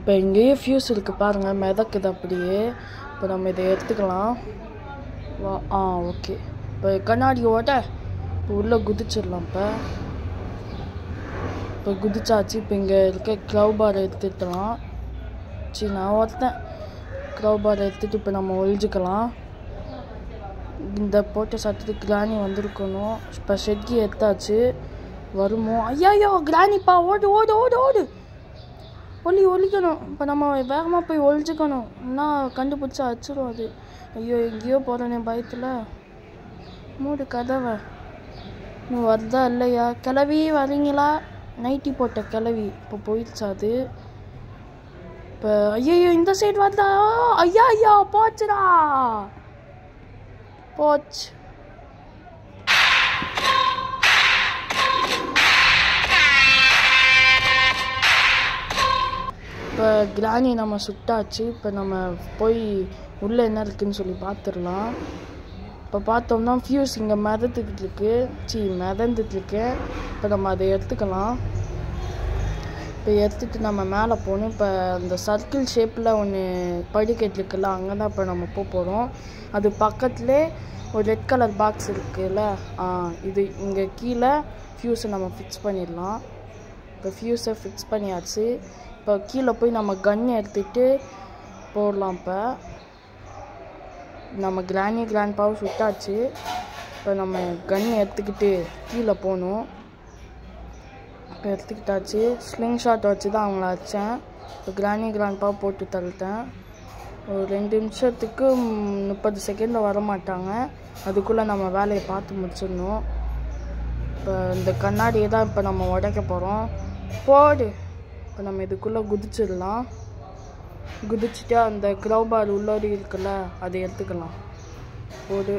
இப்போ இங்கேயே ஃபியூஸ் இருக்குது பாருங்கள், மிதக்குது அப்படியே. இப்போ நம்ம இதை எடுத்துக்கலாம். ஓகே. இப்போ கண்ணாடியோட இப்போ உள்ளே குதிச்சிடலாம். இப்போ குதிச்சாச்சு. இப்போ இங்கே இருக்க க்ரௌ பாரை எடுத்துக்கலாம். நான் ஒருத்தன் க்ரௌ பாரை எடுத்துகிட்டு இப்போ நம்ம ஒழிஞ்சிக்கலாம். இந்த போட்ட சட்டத்துக்கு கிராணி வந்திருக்கணும். இப்போ ஷெட்கி எடுத்தாச்சு. வருமோ? ஐயோ கிராணிப்பா, ஓடு ஓடு ஓடு ஓடு, ஒழிக்கணும். இப்போ நம்ம வேகமாக போய் ஒழிச்சிக்கணும், என்ன கண்டுபிடிச்சா அடிச்சிடும் அது. ஐயோ எங்கேயோ போகிறேனே பயத்தில். மூடு கதவை. இன்னும் வருதா இல்லையா? கிளவி வரீங்களா? நைட்டி போட்ட கிளவி இப்போ போயிடுச்சா அது? இப்போ ஐயோ இந்த சைடு வருதா? ஐயா போச்சுடா, போச்சு. இப்போ கிராணி நம்ம சுட்டாச்சு. இப்போ நம்ம போய் உள்ளே என்ன இருக்குதுன்னு சொல்லி பார்த்துடலாம். இப்போ பார்த்தோம்னா ஃபியூஸ் இங்கே மிதந்துட்டுருக்கு. இப்போ நம்ம அதை எடுத்துக்கலாம். இப்போ எடுத்துகிட்டு நம்ம மேலே போகணும். இப்போ அந்த சர்க்கிள் ஷேப்பில் ஒன்று படிக்கட்டு இருக்குல்ல, அங்கே தான் இப்போ நம்ம போகிறோம். அது பக்கத்துலேயே ஒரு ரெட் கலர் பாக்ஸ் இருக்குல்ல, இது இங்கே கீழே ஃபியூஸை நம்ம ஃபிக்ஸ் பண்ணிடலாம். இப்போ ஃபியூஸை ஃபிக்ஸ் பண்ணியாச்சு. இப்போ கீழே போய் நம்ம கன்னை எடுத்துகிட்டு போடலாம். இப்போ நம்ம கிராண்ட்பாவை சுட்டாச்சு. இப்போ நம்ம கன்னை எடுத்துக்கிட்டு கீழே போகணும். இப்போ எடுத்துக்கிட்டாச்சு. ஸ்லிங் ஷாட் வச்சு தான் அவங்கள அடித்தேன். இப்போ கிராண்ட்பாவை போட்டு தள்ளிட்டேன். ஒரு 2 நிமிஷத்துக்கு 30 செகண்டில் வரமாட்டாங்க. அதுக்குள்ளே நம்ம வேலையை பார்த்து முடிச்சிடணும். இப்போ இந்த கண்ணாடியை தான் இப்போ நம்ம உடைக்க போகிறோம். போடு. இப்போ நம்ம இதுக்குள்ளே குதிச்சிடலாம். குதிச்சுட்டு அந்த க்ரௌ பார் உள்ளோடி இருக்குல்ல, அதை எடுத்துக்கலாம். போடு.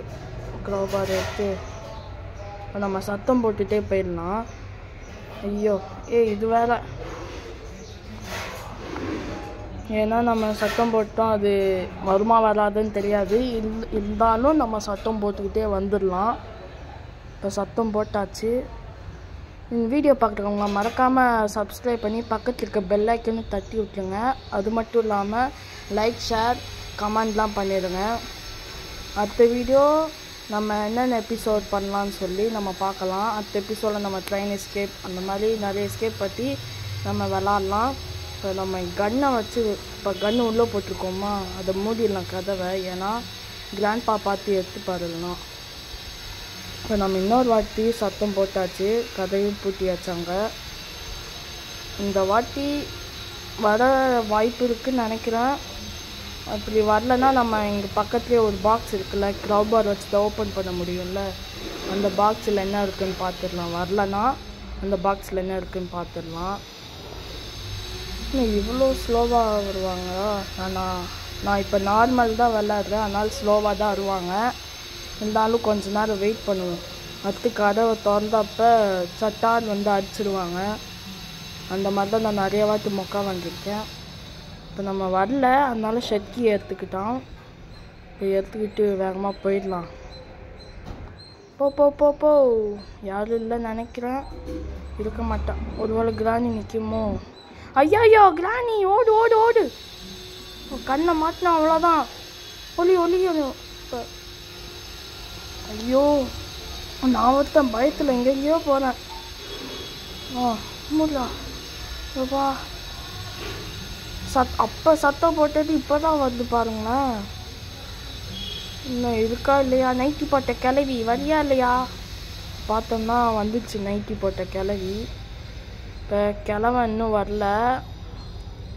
க்ரௌ பார் எடுத்து இப்போ நம்ம சத்தம் போட்டுகிட்டே போயிடலாம். ஐயோ இது வேற, ஏன்னா நம்ம சத்தம் போட்டோம் அது வருமா வராதுன்னு தெரியாது. இருந்தாலும் நம்ம சத்தம் போட்டுக்கிட்டே வந்துடலாம். இப்போ சத்தம் போட்டாச்சு. இந்த வீடியோ பார்க்குறவங்க மறக்காமல் சப்ஸ்கிரைப் பண்ணி பக்கத்தில் இருக்க பெல் ஐக்கனை தட்டி விட்டுருங்க. அது மட்டும் இல்லாமல் லைக், ஷேர், கமெண்ட்லாம் பண்ணிடுங்க. அடுத்த வீடியோ நம்ம என்னென்ன எபிசோட் பண்ணலான்னு சொல்லி நம்ம பார்க்கலாம். அடுத்த எபிசோடில் நம்ம ட்ரெயின் எஸ்கேப் அந்த மாதிரி நிறைய எஸ்கேப் பற்றி நம்ம விளாட்லாம். இப்போ நம்ம கன்னை வச்சு இப்போ கன்று உள்ளே போட்டிருக்கோமா, அதை மூடிடலாம் கதவை. ஏன்னா கிராண்ட்பா பார்த்து எடுத்து பாருலாம். இப்போ நம்ம இன்னொரு வாட்டி சத்தம் போட்டாச்சு, கதையும் பூட்டியாச்சாங்க. இந்த வாட்டி வர வாய்ப்பு இருக்குதுன்னு நினைக்கிறேன். அப்படி வரலன்னா நம்ம இங்கே பக்கத்துலேயே ஒரு பாக்ஸ் இருக்குல்ல, க்ரௌ பார் வச்சு தான் ஓப்பன் பண்ண முடியும்ல, அந்த பாக்ஸில் என்ன இருக்குதுன்னு பார்த்துடலாம். வரலன்னா அந்த பாக்ஸில் என்ன இருக்குதுன்னு பார்த்துடலாம். இன்னும் இவ்வளோ ஸ்லோவாக வருவாங்களா? நான் இப்போ நார்மல் தான் விளாட்றேன், அதனால் ஸ்லோவாக தான் வருவாங்க. இருந்தாலும் கொஞ்ச நேரம் வெயிட் பண்ணுவோம். அடுத்து கதவை திறந்தப்போ சட்டான் வந்து அடிச்சிடுவாங்க. அந்த மாதிரி தான் நான் நிறைய வாட்டி மொக்கா வாங்கியிருக்கேன். இப்போ நம்ம வரல, அதனால ஷெட்கி எடுத்துக்கிட்டோம். இப்போ எடுத்துக்கிட்டு வேகமாக போயிடலாம். போ யாரும் இல்லைன்னு நினைக்கிறேன், இருக்க மாட்டான். ஒருவேளை கிராணி நிற்குமோ? ஐயோ கிராணி, ஓடு ஓடு ஓடு. கண்ணை மாட்டினா அவ்வளோதான். ஒளியணும். இப்போ ஐயோ நான் ஒருத்தன் பயத்தில் எங்கெங்கேயோ போகிறேன். முடியல. அப்பா அப்போ சத்தம் போட்டது இப்போ தான் வருது பாருங்களேன். இன்னும் இருக்கா இல்லையா? நைட்டி போட்ட கிளவி வரியா இல்லையா? பார்த்தோம்னா வந்துச்சு நைட்டி போட்ட கிளவி. இப்போ கிழவன் இன்னும் வரல,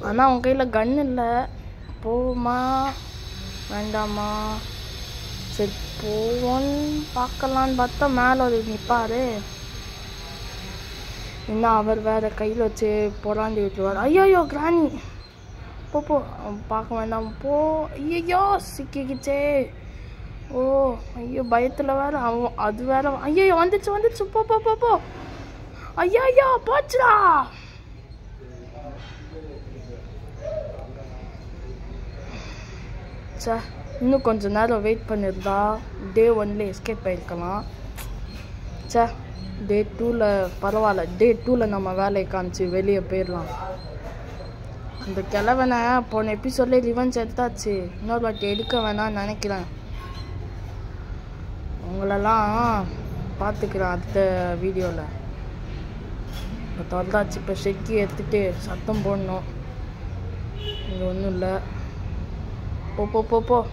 ஆனால் அவங்க கையில் கன் இல்லை. போவோமா வேண்டாமா? சரி போவோன்னு பார்க்கலான்னு பார்த்தா மேலே ஒரு நிற்பார். இன்னும் அவர் வேறு கையில் வச்சு போராண்டி விட்டுருவார். ஐயோ கிராணி, போ பார்க்க வேண்டாம் போ. ஐயோ சிக்கிக்கிச்சே. ஐயோ பயத்தில் வேறு அவன் அது வேற. ஐயோ வந்துச்சு. போ. ஐயோ போச்சுடா. இன்னும் கொஞ்சம் நேரம் வெயிட் பண்ணியிருந்தா டே 1ல் எஸ்கேப் ஆகிருக்கலாம். டே 2ல் பரவாயில்ல. டே 2ல் நம்ம வேலையை காமிச்சு வெளியே போயிடலாம். இந்த கிழவனை போன எபிசோட்ல ரிவெஞ்ச் எடுத்தாச்சு. இன்னொரு வாட்டி எடுக்க வேணாம்னு நினைக்கிறேன். உங்களெல்லாம் பார்த்துக்கிறேன் அடுத்த வீடியோவில். இப்போ திறந்தாச்சு. இப்போ செக்கி எடுத்துகிட்டு சத்தம் போடணும். இங்கே ஒன்றும் இல்லை. போ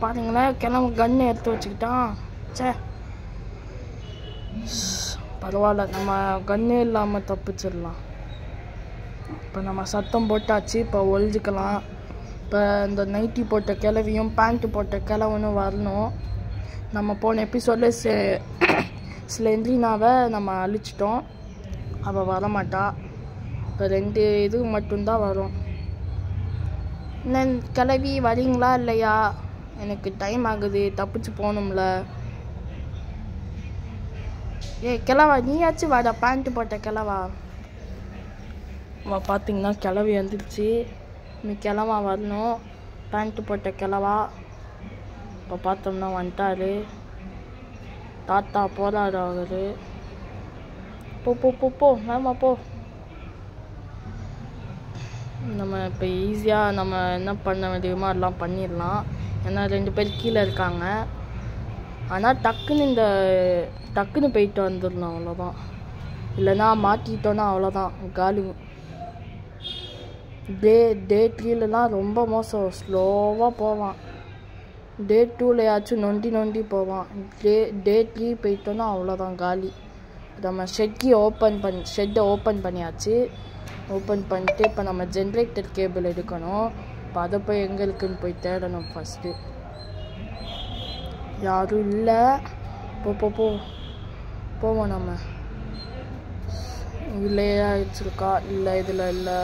பாருங்களேன், கிளம்பு கன்று எடுத்து வச்சுக்கிட்டான். சே பரவாயில்ல, நம்ம கன்று இல்லாமல் தப்பிச்சிடலாம். இப்போ நம்ம சத்தம் போட்டாச்சு. இப்போ ஒழிஞ்சிக்கலாம். இப்போ இந்த நைட்டி போட்ட கிழவியும் பேண்ட்டு போட்ட கிழவனும் வரணும். நம்ம போன எபிசோடில் ஸ்லெண்ட்ரினாவை நம்ம அழிச்சிட்டோம். அவள் வரமாட்டா. இப்போ 2 இது மட்டும்தான் வரும். என்ன கிளவி வரீங்களா இல்லையா? எனக்கு டைம் ஆகுது, தப்பிச்சு போகணும்ல. கிழவா நீயாச்சும் வாடா, பேண்ட்டு போட்ட கிழவா. அவள் பார்த்தீங்கன்னா கிளவி வந்துடுச்சு. இன்னும் கிழவா வரணும். பேண்ட்டு போட்ட கிழவா இப்போ பார்த்தோம்னா வந்துட்டாரு. தாத்தா போறாரு அவரு. போ வேமா போ. நம்ம இப்போ ஈஸியாக நம்ம என்ன பண்ண வேண்டியமோ அதெல்லாம் பண்ணிடலாம். ஏன்னா 2 பேர் கீழே இருக்காங்க. ஆனால் டக்குன்னு போயிட்டு வந்துடலாம், அவ்வளோதான். இல்லைன்னா மாட்டிட்டோன்னா அவ்வளோதான், காலி. டே 3லலாம் ரொம்ப மோசம், ஸ்லோவாக போவான். டே 2லயாச்சும் நொண்டி போவான். டே 3 போயிட்டோன்னா அவ்வளோதான், காலி. நம்ம ஷெட்டை ஓப்பன் பண்ணியாச்சு. ஓப்பன் பண்ணிட்டு இப்போ நம்ம ஜென்ரேட்டர் கேபிள் எடுக்கணும். இப்போ அதை போய் எங்கே இருக்குன்னு போய் தேடணும் ஃபஸ்ட்டு. யாரும் இல்லை. போவோம் நம்ம. இல்லையா வச்சுருக்கா? இல்லை, இதில் இல்லை.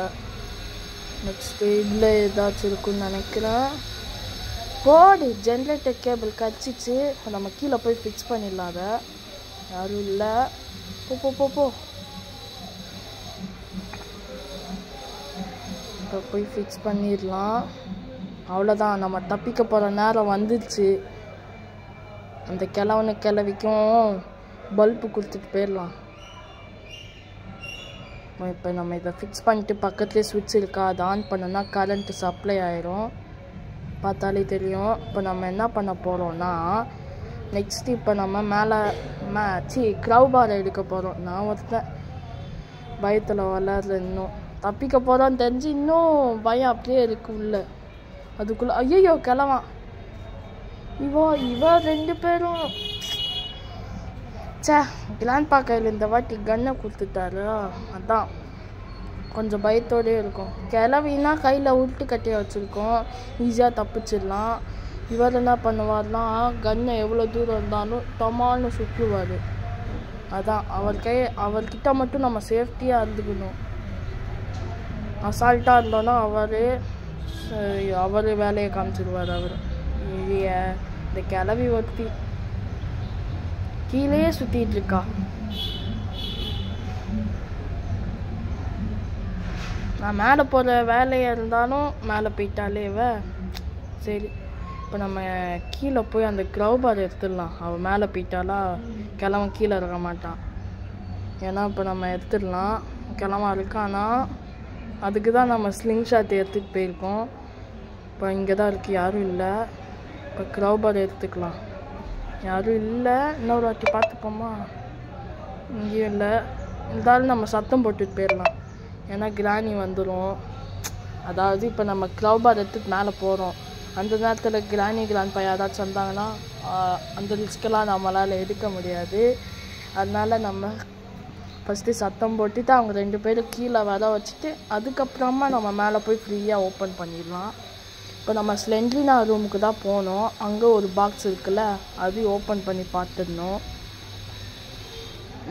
நெக்ஸ்ட்டு இல்லை ஏதாச்சும் இருக்குன்னு நினைக்கிறேன். போடு, ஜென்ரேட்டர் கேபிள் கச்சிச்சு. நம்ம கீழே போய் ஃபிக்ஸ் பண்ணிடலாம். அதை யாரும் இல்லை. போ இப்போ போய் ஃபிக்ஸ் பண்ணிடலாம். அவ்வளோதான், நம்ம தப்பிக்க போகிற நேரம் வந்துடுச்சு. அந்த கிழவிக்கும் பல்பு கொடுத்துட்டு போயிடலாம். இப்போ நம்ம இதை ஃபிக்ஸ் பண்ணிட்டு பக்கத்துலேயே சுவிட்ச் இருக்கா, அதை ஆன் பண்ணோன்னா கரண்ட்டு சப்ளை ஆயிரும். பார்த்தாலே தெரியும். இப்போ நம்ம என்ன பண்ண போகிறோம்னா, நெக்ஸ்ட்டு இப்போ நம்ம மேலே க்ரௌபாரை எடுக்க போகிறோம். நான் ஒருத்தன் பயத்தில் வளர்ற, இன்னும் தப்பிக்க போகிறான்னு தெரிஞ்சு இன்னும் பயம் அப்படியே இருக்கு உள்ள. அதுக்குள்ளே ஐயோ கிளவான். இவ 2 பேரும் கிராண்ட் கையில் இந்த வாட்டி கன்னை கொடுத்துட்டாரு. அதான் கொஞ்சம் பயத்தோடே இருக்கும். கிளவினா கையில் உருட்டு கட்டையை வச்சுருக்கோம், ஈஸியாக தப்பிச்சிடலாம். இவர் என்ன பண்ணுவார்னா, கன்னை எவ்வளோ தூரம் இருந்தாலும் டமால்னு சுற்றுவார். அதான் அவர்கிட்ட மட்டும் நம்ம சேஃப்டியாக இருந்துக்கணும். அசால்ட்டாக இருந்தோன்னா அவர் வேலையை காமிச்சிடுவார். இந்த கிளவி ஒருத்தி கீழே சுற்றிட்டு இருக்கா. நான் மேலே போகிற வேலையாக இருந்தாலும் மேலே போயிட்டாலே சரி. இப்போ நம்ம கீழே போய் அந்த க்ரௌபார் எடுத்துடலாம். அவள் மேலே போயிட்டாலா கிழவன் கீழே இருக்க மாட்டான். ஏன்னா இப்போ நம்ம எடுத்துடலாம். கிழவன் இருக்கானா, அதுக்கு தான் நம்ம ஸ்லிங் ஷாட் எடுத்துகிட்டு போயிருக்கோம். இப்போ இங்கே தான் இருக்குது, யாரும் இல்லை. இப்போ க்ரௌபார் எடுத்துக்கலாம். யாரும் இல்லை. இன்னொரு வாட்டி பார்த்துப்போமா? இங்கேயும் இல்லை. இருந்தாலும் நம்ம சத்தம் போட்டுட்டு போயிடலாம். ஏன்னா கிராணி வந்துடும். அதாவது இப்போ நம்ம க்ரௌபார் எடுத்துட்டு மேலே போகிறோம். அந்த நேரத்தில் கிராண்ட்பா யாராச்சும் வந்தாங்கன்னா அந்த ரிஸ்க்கெல்லாம் நம்மளால் எடுக்க முடியாது. அதனால் நம்ம ஃபஸ்ட்டு சத்தம் போட்டுட்டு அவங்க 2 பேரும் கீழே வர வச்சுட்டு அதுக்கப்புறமா நம்ம மேலே போய் ஃப்ரீயாக ஓப்பன் பண்ணிடலாம். இப்போ நம்ம ஸ்லெண்ட்ரினா ரூமுக்கு தான் போனோம். அங்கே ஒரு பாக்ஸ் இருக்குல்ல, அதையும் ஓப்பன் பண்ணி பார்த்துடணும்.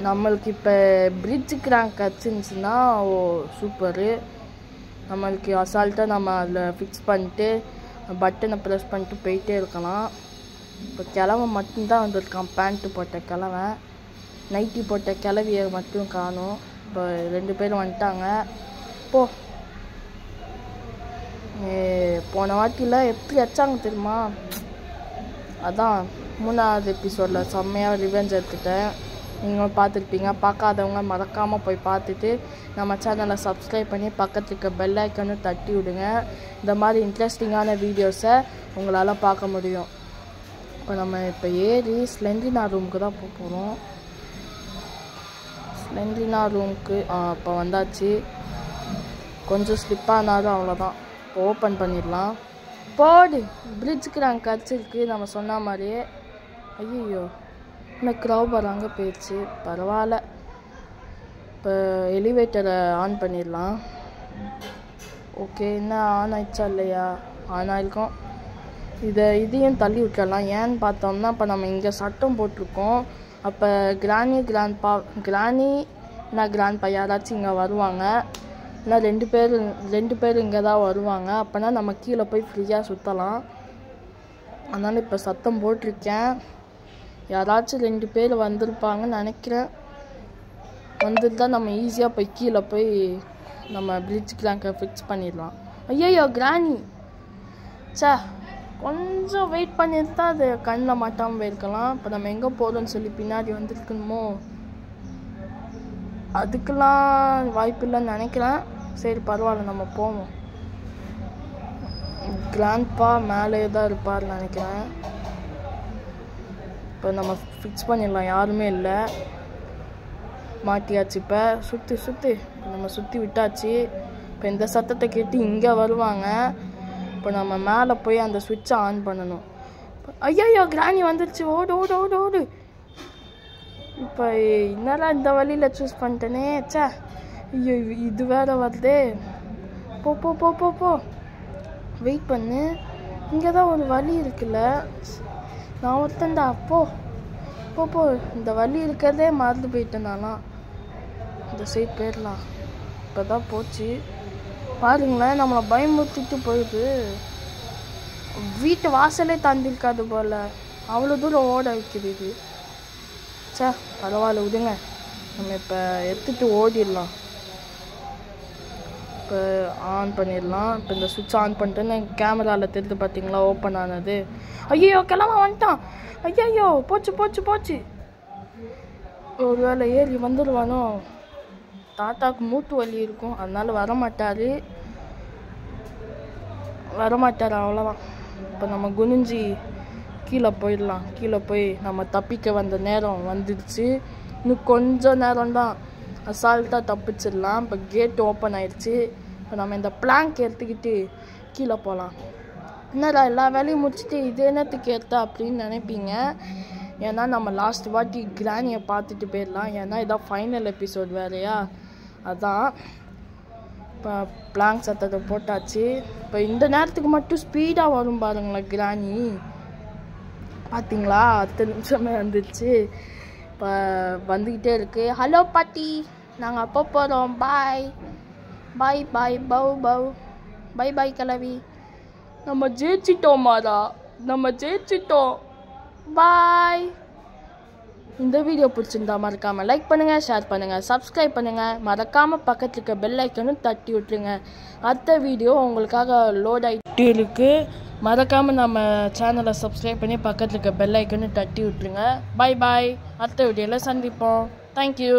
நம்மளுக்கு இப்போ பிரிட்ஜு கிராங்க் கிடச்சிருந்துச்சுன்னா சூப்பரு. நம்மளுக்கு அசால்ட்டாக நம்ம அதில் ஃபிக்ஸ் பண்ணிட்டு பட்டனை ப்ரெஸ் பண்ணிட்டு போயிட்டே இருக்கலாம். இப்போ கிழவன் மட்டும்தான் வந்திருக்கான், பேண்ட்டு போட்ட கிழவன். நைட்டி போட்ட கிழவியை மட்டும் காணும். இப்போ 2 பேரும் வந்துட்டாங்க. போன வாட்டியில் எப்படி வச்சாங்க தெரியுமா? அதான் 3வது எபிசோடில் செம்மையாக ரிவெஞ்ச் எடுத்துட்டேன். நீங்கள் பார்த்துருப்பீங்க. பார்க்காதவங்க மறக்காமல் போய் பார்த்துட்டு நம்ம சேனலை சப்ஸ்கிரைப் பண்ணி பக்கத்துக்கு பெல் ஐக்கனும் தட்டி விடுங்க. இந்த மாதிரி இன்ட்ரெஸ்டிங்கான வீடியோஸை உங்களால் பார்க்க முடியும். இப்போ நம்ம இப்போ ஏறி ஸ்லெண்ட்ரினா ரூமுக்கு தான் போக போகிறோம். ஸ்லெண்ட்ரினா ரூமுக்கு இப்போ வந்தாச்சு. கொஞ்சம் ஸ்லிப்பானாலும் அவ்வளோதான். இப்போ ஓப்பன் பண்ணிடலாம். போடு பிரிட்ஜுக்கு நாங்கள் கிடச்சிருக்கு நம்ம சொன்ன மாதிரியே. ஐயோ இன்னும் க்ரௌபர் அங்கே போயிடுச்சு. பரவாயில்ல. இப்போ எலிவேட்டரை ஆன் பண்ணிடலாம். ஓகே என்ன ஆன் ஆயிடுச்சா இல்லையா? ஆன் ஆகிருக்கோம். இதையும் தள்ளி விட்டுறலாம். ஏன்னு பார்த்தோம்னா இப்போ நம்ம இங்கே சட்டம் போட்டிருக்கோம். அப்போ கிராணி கிராண்ட்பா யாராச்சும் இங்கே வருவாங்க. இல்லை ரெண்டு பேர் இங்கே தான் வருவாங்க. அப்போனா நம்ம கீழே போய் ஃப்ரீயாக சுற்றலாம். அதனால் இப்போ சத்தம் போட்டிருக்கேன். யாராச்சும் 2 பேர் வந்திருப்பாங்கன்னு நினைக்கிறேன். வந்துருந்தால் நம்ம ஈஸியாக போய் கீழே போய் நம்ம பிரிட்ஜுக்கு அங்கே ஃபிக்ஸ் பண்ணிடலாம். ஐயோ கிராணி சே கொஞ்சம் வெயிட் பண்ணியிருந்தா அது கண்ணில் மாட்டாமல் போயிருக்கலாம். இப்போ நம்ம எங்கே போகிறோன்னு சொல்லி பின்னாடி வந்துருக்கணுமோ? அதுக்கெல்லாம் வாய்ப்பு இல்லைன்னு நினைக்கிறேன். சரி பரவாயில்ல நம்ம போவோம். கிராண்ட்பா மேலே தான் இருப்பார்னு நினைக்கிறேன். இப்போ நம்ம ஃபிக்ஸ் பண்ணிடலாம். யாருமே இல்லை. மாட்டியாச்சு. இப்போ சுற்றி நம்ம சுற்றி விட்டாச்சு. இப்போ இந்த சத்தத்தை கேட்டு இங்கே வருவாங்க. இப்போ நம்ம மேலே போய் அந்த சுவிட்சை ஆன் பண்ணணும். ஐயோ கிராணி வந்துடுச்சு. ஓடு ஓடு ஓடு ஓடு. இப்போ என்னடா இந்த வழியில் சூஸ் பண்ணிட்டேனே. சே ஐயோ இது வேறு வருதே. போ போ போ போ போ வெயிட் பண்ணு. இங்கே தான் ஒரு வழி இருக்குல்ல. நான் ஒருத்தன்டா. போ போ போ இந்த வழி இருக்கிறதே மறந்து போயிட்டேன். நான்லாம் இந்த சைடு போயிடலாம். இப்போ தான் போச்சு. பாருங்களேன் நம்மளை பயமுறுத்திட்டு போயிடுது. வீட்டு வாசலே தாண்டிருக்காது போல். அவ்வளோ தூரம் ஓட வைக்கிறது. சே பரவாயில்ல விடுங்க. நம்ம இப்போ எடுத்துகிட்டு ஓடிடலாம். இப்போ ஆன் பண்ணிடலாம். இப்போ இந்த சுவிட்ச் ஆன் பண்ணிட்டேன்னு கேமராவில் தெரிஞ்சு பார்த்தீங்களா ஓப்பன் ஆனது. ஐயோ கிளம்ப வந்துட்டான். ஐயோ போச்சு போச்சு போச்சு. ஒரு வேளை ஏறி வந்துடுவானோ? தாத்தாவுக்கு மூட்டு வலி இருக்கும். அதனால வரமாட்டார் அவ்வளோதான். இப்போ நம்ம குனிஞ்சி கீழே போயிடலாம். கீழே போய் நம்ம தப்பிக்க வந்த நேரம் வந்துடுச்சு. இன்னும் கொஞ்சம் நேரம்தான். அசால்ட்டாக தப்பிச்சிடலாம். இப்போ கேட் ஓப்பன் ஆயிடுச்சு. இப்போ நம்ம இந்த பிளாங்க் எடுத்துக்கிட்டு கீழே போகலாம். என்னடா எல்லா வேலையும் முடிச்சுட்டு இது என்னத்துக்கு ஏற்ற அப்படின்னு நினைப்பீங்க. ஏன்னா நம்ம லாஸ்ட் வாட்டி கிராணியை பார்த்துட்டு போயிடலாம். ஏன்னா இதான் ஃபைனல் எபிசோட் வேறையா. அதான் இப்போ பிளாங்க் சத்தத்தை போட்டாச்சு. இப்போ இந்த நேரத்துக்கு மட்டும் ஸ்பீடாக வரும் பாருங்களேன் கிராணி. பார்த்தீங்களா 10 நிமிஷமே வந்துடுச்சு. இப்போ வந்துக்கிட்டே இருக்கு. ஹலோ பாட்டி நாங்கள் அப்போ போகிறோம். பாய் பாய் பாய் பவ் பவ் பை பாய் கிளவி. நம்ம ஜெயிச்சிட்டோம் மாதா. நம்ம ஜெயிச்சிட்டோம். பாய். இந்த வீடியோ பிடிச்சிருந்தா மறக்காமல் லைக் பண்ணுங்கள், ஷேர் பண்ணுங்கள், சப்ஸ்கிரைப் பண்ணுங்கள். மறக்காமல் பக்கத்தில் இருக்க பெல் ஐக்கனும் தட்டி விட்டுருங்க. அடுத்த வீடியோ உங்களுக்காக லோட் ஆகிட்டு இருக்குது. மறக்காமல் நம்ம சேனலை சப்ஸ்கிரைப் பண்ணி பக்கத்தில் இருக்க பெல் ஐக்கனும் தட்டி விட்டுருங்க. பாய் பாய். அடுத்த வீடியோவில் சந்திப்போம். தேங்க்யூ.